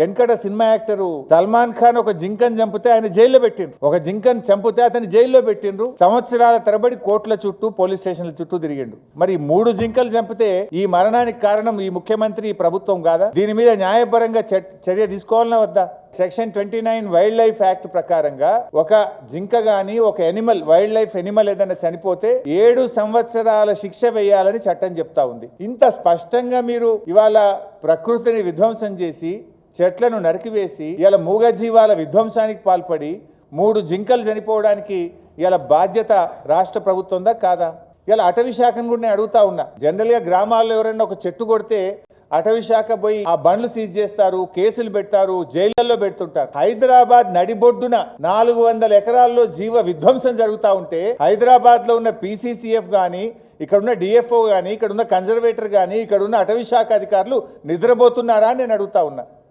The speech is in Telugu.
వెనకట సినిమా యాక్టర్ సల్మాన్ ఖాన్ ఒక జింకను చంపితే ఆయన జైల్లో పెట్టిండ్రు. ఒక జింకను చంపితే అతని జైల్లో పెట్టిండ్రు. సంవత్సరాల తరబడి కోర్టుల చుట్టూ పోలీస్ స్టేషన్ల చుట్టూ తిరిగిండు. మరి 3 జింకలు చంపితే ఈ మరణానికి కారణం ఈ ముఖ్యమంత్రి ఈ ప్రభుత్వం కాదా? దీని మీద న్యాయపరంగా చర్య తీసుకోవాలన్నా వద్దా? సెక్షన్ 29 వైల్డ్ లైఫ్ యాక్ట్ ప్రకారంగా ఒక జింక గాని ఒక ఎనిమల్ వైల్డ్ లైఫ్ ఎనిమల్ ఏదైనా చనిపోతే 7 సంవత్సరాల శిక్ష వేయాలని చట్టం చెప్తా ఉంది. ఇంత స్పష్టంగా మీరు ఇవాళ ప్రకృతిని విధ్వంసం చేసి చెట్లను నరికివేసి ఇలా మూగజీవాల విధ్వంసానికి పాల్పడి 3 జింకలు చనిపోవడానికి ఇలా బాధ్యత రాష్ట్ర ప్రభుత్వందా కాదా? ఇలా అటవీ శాఖను కూడా నేను అడుగుతా ఉన్నా. జనరల్గా గ్రామాల్లో ఎవరైనా ఒక చెట్టు కొడితే అటవీ శాఖ పోయి ఆ బండ్లు సీజ్ చేస్తారు, కేసులు పెడతారు, జైళ్లలో పెడుతుంటారు. హైదరాబాద్ నడిబొడ్డున 400 ఎకరాల్లో జీవ విధ్వంసం జరుగుతూ ఉంటే హైదరాబాద్ లో ఉన్న PCCF గాని ఇక్కడున్న DFO గాని ఇక్కడున్న కన్జర్వేటర్ గాని ఇక్కడున్న అటవీ శాఖ అధికారులు నిద్రపోతున్నారా అని నేను అడుగుతా ఉన్నా.